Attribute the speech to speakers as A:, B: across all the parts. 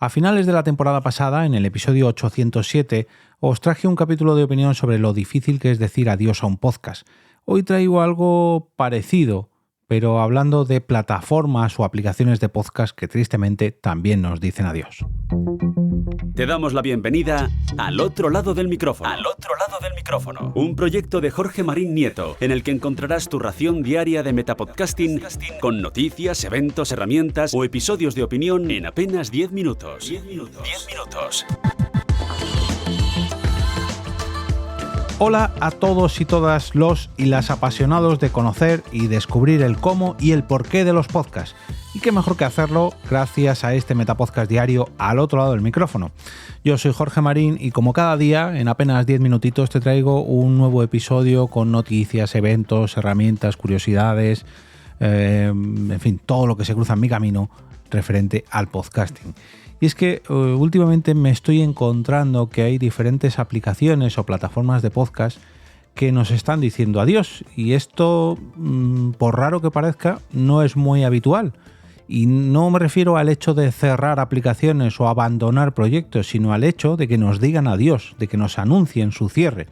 A: A finales de la temporada pasada, en el episodio 807, os traje un capítulo de opinión sobre lo difícil que es decir adiós a un podcast. Hoy traigo algo parecido, pero hablando de plataformas o aplicaciones de podcast que tristemente también nos dicen adiós.
B: Te damos la bienvenida al otro lado del micrófono. Al otro lado del micrófono. Un proyecto de Jorge Marín Nieto, en el que encontrarás tu ración diaria de metapodcasting con noticias, eventos, herramientas o episodios de opinión en apenas 10 minutos. 10 minutos.
A: Hola a todos y todas los y las apasionados de conocer y descubrir el cómo y el porqué de los podcasts. Y qué mejor que hacerlo gracias a este Metapodcast diario al otro lado del micrófono. Yo soy Jorge Marín y como cada día, en apenas 10 minutitos te traigo un nuevo episodio con noticias, eventos, herramientas, curiosidades, en fin, todo lo que se cruza en mi camino referente al podcasting. Y es que últimamente me estoy encontrando que hay diferentes aplicaciones o plataformas de podcast que nos están diciendo adiós. Y esto, por raro que parezca, no es muy habitual. Y no me refiero al hecho de cerrar aplicaciones o abandonar proyectos, sino al hecho de que nos digan adiós, de que nos anuncien su cierre.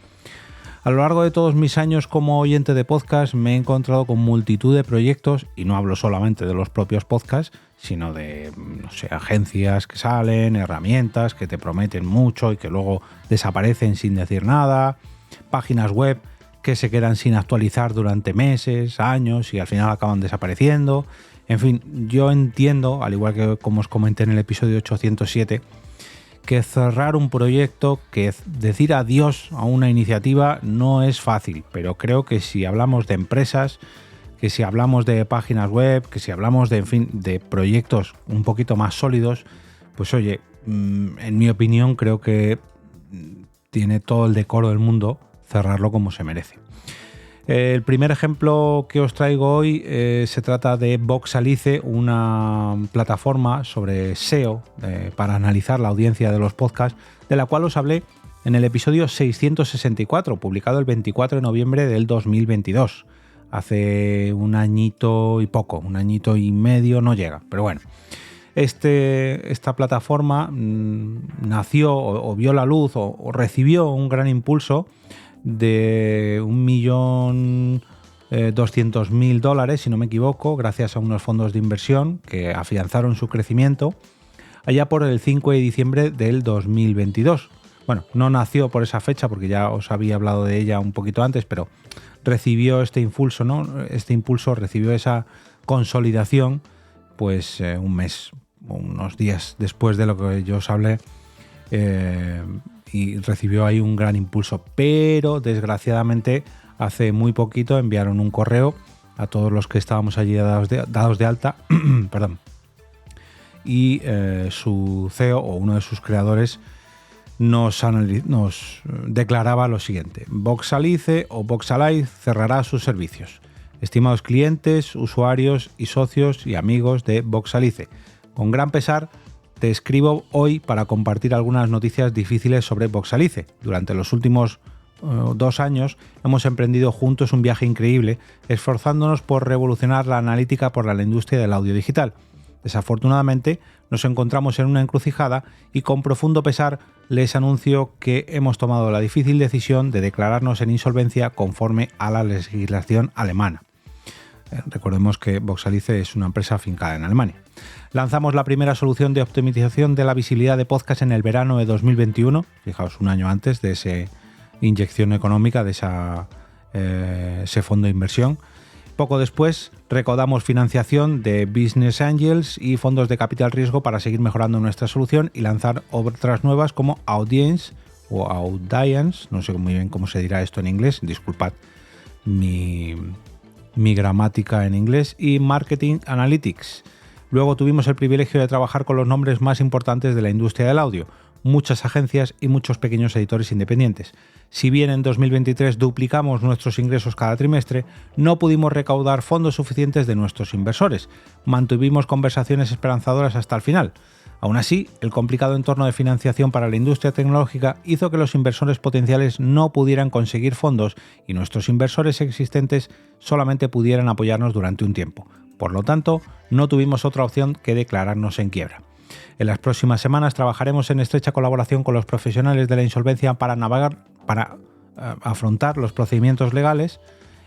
A: A lo largo de todos mis años como oyente de podcast me he encontrado con multitud de proyectos, y no hablo solamente de los propios podcasts, sino de, agencias que salen, herramientas que te prometen mucho y que luego desaparecen sin decir nada, páginas web que se quedan sin actualizar durante meses, años y al final acaban desapareciendo. En fin, yo entiendo, al igual que como os comenté en el episodio 807, que cerrar un proyecto, que decir adiós a una iniciativa no es fácil, pero creo que si hablamos de empresas, que si hablamos de páginas web, que si hablamos de proyectos un poquito más sólidos, pues oye, en mi opinión creo que tiene todo el decoro del mundo cerrarlo como se merece. El primer ejemplo que os traigo hoy se trata de Voxalice, una plataforma sobre SEO para analizar la audiencia de los podcasts, de la cual os hablé en el episodio 664, publicado el 24 de noviembre del 2022. Hace un añito y poco, un añito y medio no llega, pero bueno. Esta plataforma nació o vio la luz o recibió un gran impulso de $1.200.000, si no me equivoco, gracias a unos fondos de inversión que afianzaron su crecimiento allá por el 5 de diciembre del 2022. Bueno, no nació por esa fecha porque ya os había hablado de ella un poquito antes, pero recibió este impulso, ¿no? Este impulso recibió esa consolidación pues un mes, unos días después de lo que yo os hablé, y recibió ahí un gran impulso, pero desgraciadamente hace muy poquito enviaron un correo a todos los que estábamos allí dados de alta perdón, y su CEO o uno de sus creadores nos declaraba lo siguiente: Voxalice o Voxalice cerrará sus servicios. Estimados clientes, usuarios y socios y amigos de Voxalice, con gran pesar te escribo hoy para compartir algunas noticias difíciles sobre Voxalice. Durante los últimos 2 años hemos emprendido juntos un viaje increíble, esforzándonos por revolucionar la analítica por la industria del audio digital. Desafortunadamente, nos encontramos en una encrucijada y con profundo pesar les anuncio que hemos tomado la difícil decisión de declararnos en insolvencia conforme a la legislación alemana. Recordemos que Voxalice es una empresa afincada en Alemania. Lanzamos la primera solución de optimización de la visibilidad de podcast en el verano de 2021, fijaos, un año antes de esa inyección económica, de ese fondo de inversión. Poco después recaudamos financiación de Business Angels y fondos de capital riesgo para seguir mejorando nuestra solución y lanzar otras nuevas como Audience o Audience, no sé muy bien cómo se dirá esto en inglés, disculpad mi gramática en inglés, y Marketing Analytics. Luego tuvimos el privilegio de trabajar con los nombres más importantes de la industria del audio, muchas agencias y muchos pequeños editores independientes. Si bien en 2023 duplicamos nuestros ingresos cada trimestre, no pudimos recaudar fondos suficientes de nuestros inversores. Mantuvimos conversaciones esperanzadoras hasta el final. Aún así, el complicado entorno de financiación para la industria tecnológica hizo que los inversores potenciales no pudieran conseguir fondos y nuestros inversores existentes solamente pudieran apoyarnos durante un tiempo. Por lo tanto, no tuvimos otra opción que declararnos en quiebra. En las próximas semanas trabajaremos en estrecha colaboración con los profesionales de la insolvencia para afrontar los procedimientos legales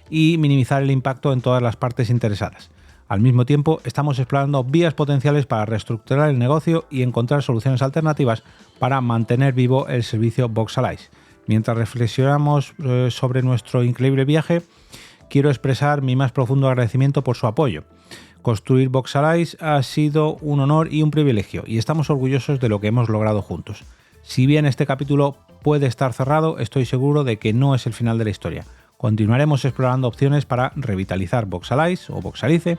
A: y minimizar el impacto en todas las partes interesadas. Al mismo tiempo, estamos explorando vías potenciales para reestructurar el negocio y encontrar soluciones alternativas para mantener vivo el servicio Voxalize. Mientras reflexionamos sobre nuestro increíble viaje, quiero expresar mi más profundo agradecimiento por su apoyo. Construir Voxalize ha sido un honor y un privilegio, y estamos orgullosos de lo que hemos logrado juntos. Si bien este capítulo puede estar cerrado, estoy seguro de que no es el final de la historia. Continuaremos explorando opciones para revitalizar Voxalize o Voxalice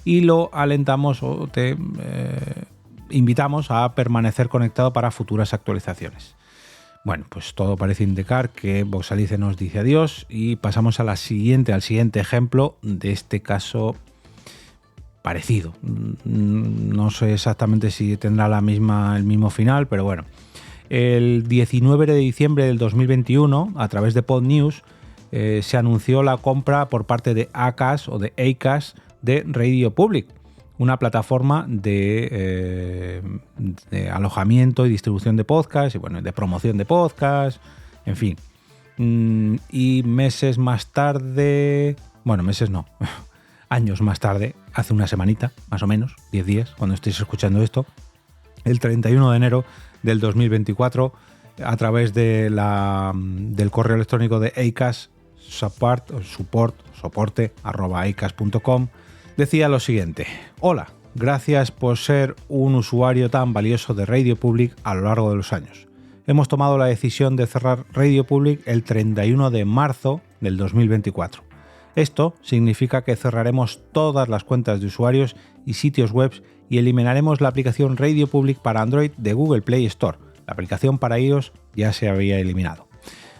A: y lo alentamos o te invitamos a permanecer conectado para futuras actualizaciones. Bueno, pues todo parece indicar que Voxalice nos dice adiós y pasamos al siguiente ejemplo de este caso parecido. No sé exactamente si tendrá el mismo final, pero bueno. El 19 de diciembre del 2021, a través de PodNews, se anunció la compra por parte de Acast de Radio Public, una plataforma de alojamiento y distribución de podcasts y bueno, de promoción de podcasts, en fin. Y meses más tarde, bueno, meses no, años más tarde, hace una semanita, más o menos, 10 días, cuando estéis escuchando esto, el 31 de enero del 2024, a través de del correo electrónico de Acast, soporte@acast.com, decía lo siguiente: hola, gracias por ser un usuario tan valioso de Radio Public a lo largo de los años. Hemos tomado la decisión de cerrar Radio Public el 31 de marzo del 2024. Esto significa que cerraremos todas las cuentas de usuarios y sitios web y eliminaremos la aplicación Radio Public para Android de Google Play Store. La aplicación para iOS ya se había eliminado.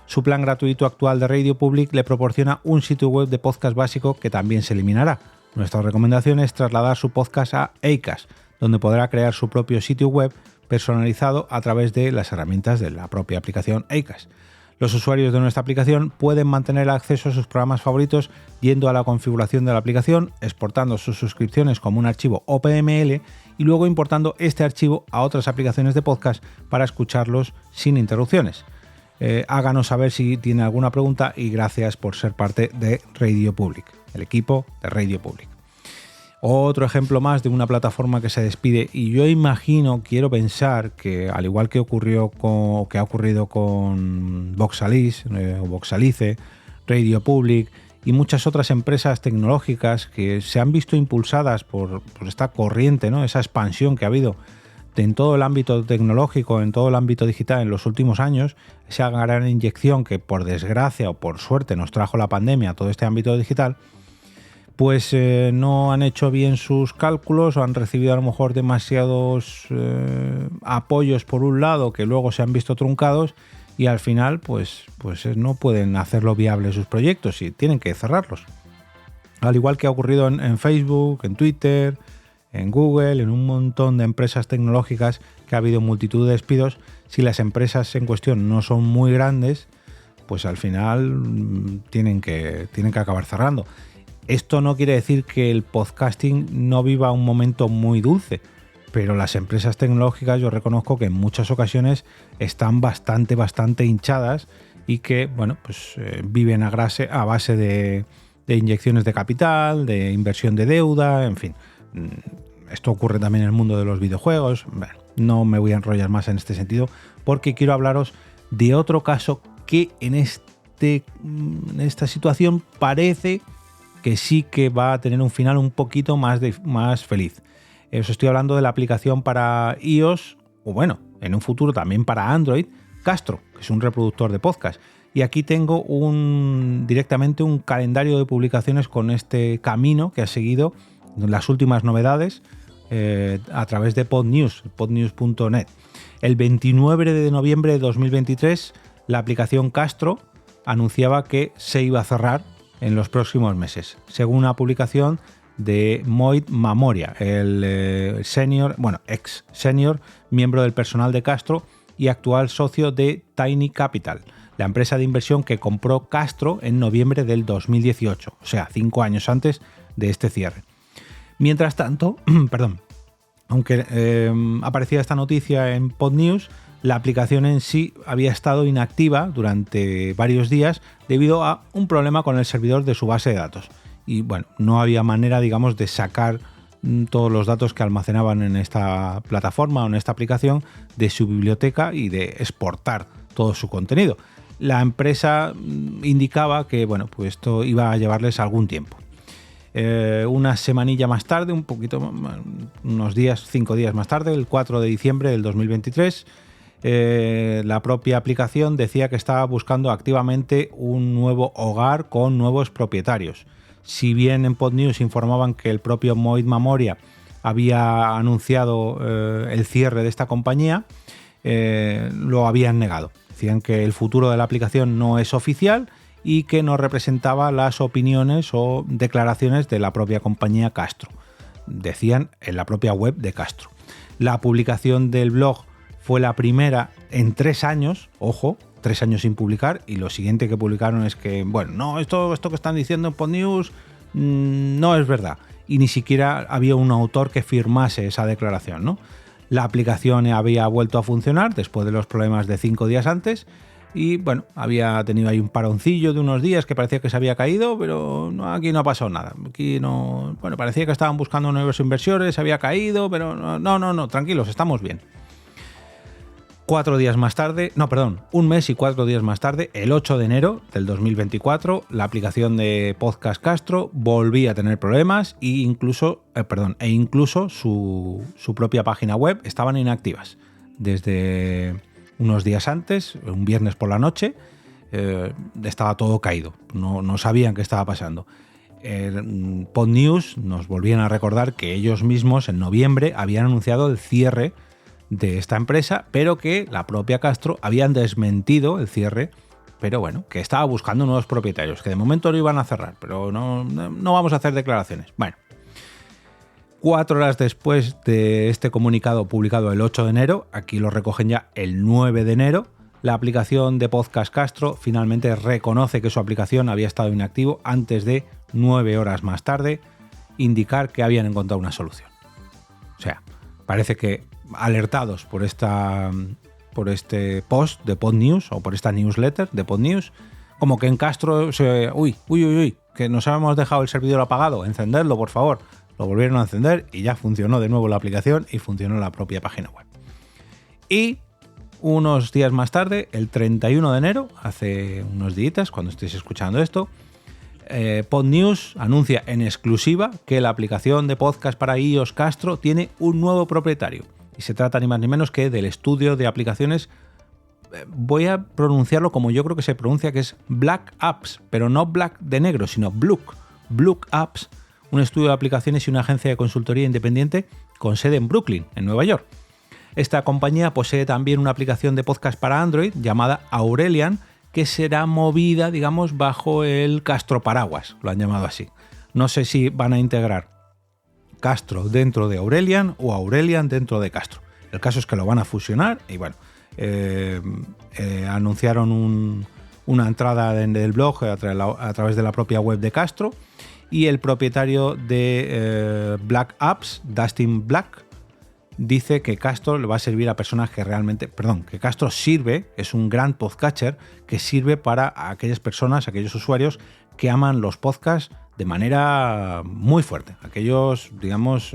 A: Su plan gratuito actual de Radio Public le proporciona un sitio web de podcast básico que también se eliminará. Nuestra recomendación es trasladar su podcast a Acast, donde podrá crear su propio sitio web personalizado a través de las herramientas de la propia aplicación Acast. Los usuarios de nuestra aplicación pueden mantener acceso a sus programas favoritos yendo a la configuración de la aplicación, exportando sus suscripciones como un archivo OPML y luego importando este archivo a otras aplicaciones de podcast para escucharlos sin interrupciones. Háganos saber si tiene alguna pregunta y gracias por ser parte de Radio Public, el equipo de Radio Public. Otro ejemplo más de una plataforma que se despide, y yo quiero pensar que al igual que ha ocurrido con Voxalice, Radio Public y muchas otras empresas tecnológicas que se han visto impulsadas por esta corriente, ¿no? Esa expansión que ha habido en todo el ámbito tecnológico, en todo el ámbito digital en los últimos años, esa gran inyección que por desgracia o por suerte nos trajo la pandemia a todo este ámbito digital, pues no han hecho bien sus cálculos o han recibido a lo mejor demasiados apoyos por un lado que luego se han visto truncados y al final pues no pueden hacerlo viable sus proyectos y tienen que cerrarlos. Al igual que ha ocurrido en Facebook, en Twitter, en Google, en un montón de empresas tecnológicas que ha habido multitud de despidos. Si las empresas en cuestión no son muy grandes, pues al final tienen que acabar cerrando. Esto no quiere decir que el podcasting no viva un momento muy dulce, pero las empresas tecnológicas yo reconozco que en muchas ocasiones están bastante hinchadas y que viven a base de inyecciones de capital, de inversión de deuda, en fin. Esto ocurre también en el mundo de los videojuegos. Bueno, no me voy a enrollar más en este sentido porque quiero hablaros de otro caso que en esta situación parece que sí que va a tener un final un poquito más feliz. Os estoy hablando de la aplicación para iOS, o bueno, en un futuro también para Android, Castro, que es un reproductor de podcast. Y aquí tengo directamente un calendario de publicaciones con este camino que ha seguido las últimas novedades a través de PodNews, podnews.net. El 29 de noviembre de 2023, la aplicación Castro anunciaba que se iba a cerrar en los próximos meses, según una publicación de Moid Mamoria, el ex senior miembro del personal de Castro y actual socio de Tiny Capital, la empresa de inversión que compró Castro en noviembre del 2018, o sea, 5 años antes de este cierre. Mientras tanto, Aunque aparecía esta noticia en Podnews, la aplicación en sí había estado inactiva durante varios días debido a un problema con el servidor de su base de datos. Y bueno, no había manera, digamos, de sacar todos los datos que almacenaban en esta plataforma o en esta aplicación de su biblioteca y de exportar todo su contenido. La empresa indicaba que bueno, pues esto iba a llevarles algún tiempo. Una semanilla más tarde, unos días, 5 días más tarde, el 4 de diciembre del 2023, la propia aplicación decía que estaba buscando activamente un nuevo hogar con nuevos propietarios. Si bien en Podnews informaban que el propio Mohit Mamoria había anunciado el cierre de esta compañía, lo habían negado. Decían que el futuro de la aplicación no es oficial y que no representaba las opiniones o declaraciones de la propia compañía Castro. Decían en la propia web de Castro. La publicación del blog fue la primera en 3 años, ojo, 3 años sin publicar, y lo siguiente que publicaron es que, bueno, no, esto que están diciendo en Podnews no es verdad. Y ni siquiera había un autor que firmase esa declaración, ¿no? La aplicación había vuelto a funcionar después de los problemas de 5 días antes y, bueno, había tenido ahí un paroncillo de unos días que parecía que se había caído, pero no, aquí no ha pasado nada. Aquí no, bueno, parecía que estaban buscando nuevos inversores, se había caído, pero no, tranquilos, estamos bien. 4 días más tarde, un mes y 4 días más tarde, el 8 de enero del 2024, la aplicación de Podcast Castro volvía a tener problemas e incluso su propia página web estaban inactivas. Desde unos días antes, un viernes por la noche, estaba todo caído, no sabían qué estaba pasando. Podnews nos volvían a recordar que ellos mismos en noviembre habían anunciado el cierre de esta empresa, pero que la propia Castro habían desmentido el cierre, pero bueno, que estaba buscando nuevos propietarios, que de momento no iban a cerrar, pero no vamos a hacer declaraciones. Bueno, 4 horas después de este comunicado publicado el 8 de enero, aquí lo recogen ya el 9 de enero, la aplicación de Podcast Castro finalmente reconoce que su aplicación había estado inactivo antes de 9 horas más tarde indicar que habían encontrado una solución. O sea, parece que alertados por este post de Podnews o por esta newsletter de Podnews, como que en Castro que nos habíamos dejado el servidor apagado, encendedlo por favor. Lo volvieron a encender y ya funcionó de nuevo la aplicación y funcionó la propia página web. Y unos días más tarde, el 31 de enero, hace unos días, cuando estéis escuchando esto, Podnews anuncia en exclusiva que la aplicación de podcast para iOS Castro tiene un nuevo propietario. Y se trata ni más ni menos que del estudio de aplicaciones, voy a pronunciarlo como yo creo que se pronuncia, que es Black Apps, pero no Black de negro, sino Bluk Apps, un estudio de aplicaciones y una agencia de consultoría independiente con sede en Brooklyn, en Nueva York. Esta compañía posee también una aplicación de podcast para Android llamada Aurelian, que será movida, digamos, bajo el Castro Paraguas, lo han llamado así. No sé si van a integrar Castro dentro de Aurelian o Aurelian dentro de Castro. El caso es que lo van a fusionar y bueno, anunciaron una entrada del blog a través de la propia web de Castro y el propietario de Black Apps, Dustin Black, dice que Castro le va a servir a personas que que Castro sirve, es un gran podcatcher que sirve para aquellas personas, aquellos usuarios que aman los podcasts de manera muy fuerte, aquellos, digamos,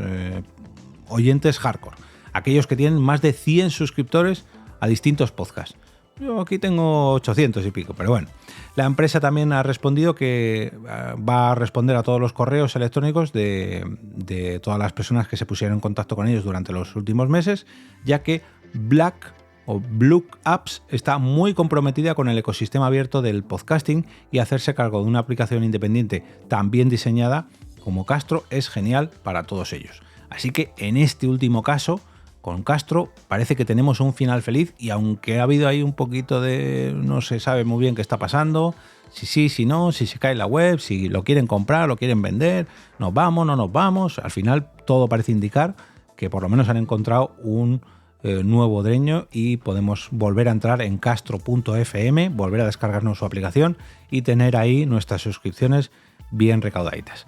A: oyentes hardcore, aquellos que tienen más de 100 suscriptores a distintos podcasts. Yo aquí tengo 800 y pico, pero bueno. La empresa también ha respondido que va a responder a todos los correos electrónicos de todas las personas que se pusieron en contacto con ellos durante los últimos meses, ya que Bluk Apps está muy comprometida con el ecosistema abierto del podcasting y hacerse cargo de una aplicación independiente tan bien diseñada como Castro es genial para todos ellos. Así que en este último caso, con Castro parece que tenemos un final feliz y aunque ha habido ahí un poquito de no se sabe muy bien qué está pasando, si sí, si no, si se cae la web, si lo quieren comprar, lo quieren vender, nos vamos, no nos vamos, al final todo parece indicar que por lo menos han encontrado un nuevo dueño y podemos volver a entrar en castro.fm, volver a descargarnos su aplicación y tener ahí nuestras suscripciones bien recaudaditas.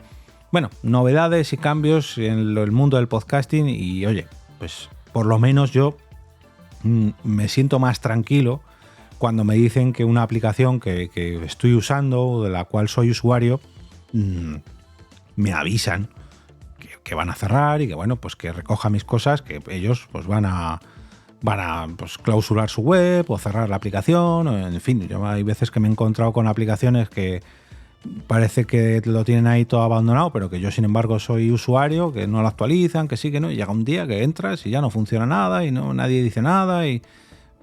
A: Bueno, novedades y cambios en el mundo del podcasting y oye, pues por lo menos yo me siento más tranquilo cuando me dicen que una aplicación que estoy usando o de la cual soy usuario me avisan que van a cerrar y que bueno, pues que recoja mis cosas, que ellos pues van a pues, clausurar su web o cerrar la aplicación, en fin, yo hay veces que me he encontrado con aplicaciones que parece que lo tienen ahí todo abandonado, pero que yo sin embargo soy usuario, que no lo actualizan, que sí, que no, y llega un día que entras y ya no funciona nada y no nadie dice nada y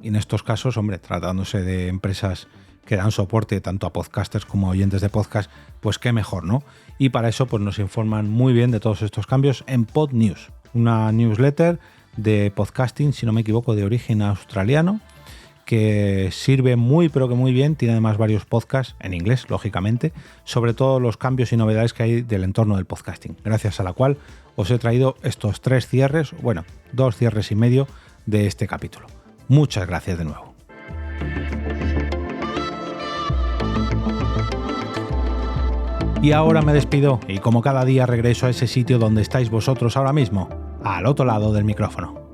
A: en estos casos, hombre, tratándose de empresas que dan soporte tanto a podcasters como a oyentes de podcast, pues qué mejor, ¿no? Y para eso pues nos informan muy bien de todos estos cambios en Pod News, una newsletter de podcasting, si no me equivoco, de origen australiano, que sirve muy pero que muy bien, tiene además varios podcasts en inglés, lógicamente, sobre todo los cambios y novedades que hay del entorno del podcasting, gracias a la cual os he traído estos 3 cierres, bueno, 2 cierres y medio de este capítulo. Muchas gracias de nuevo. Y ahora me despido y como cada día regreso a ese sitio donde estáis vosotros ahora mismo, al otro lado del micrófono.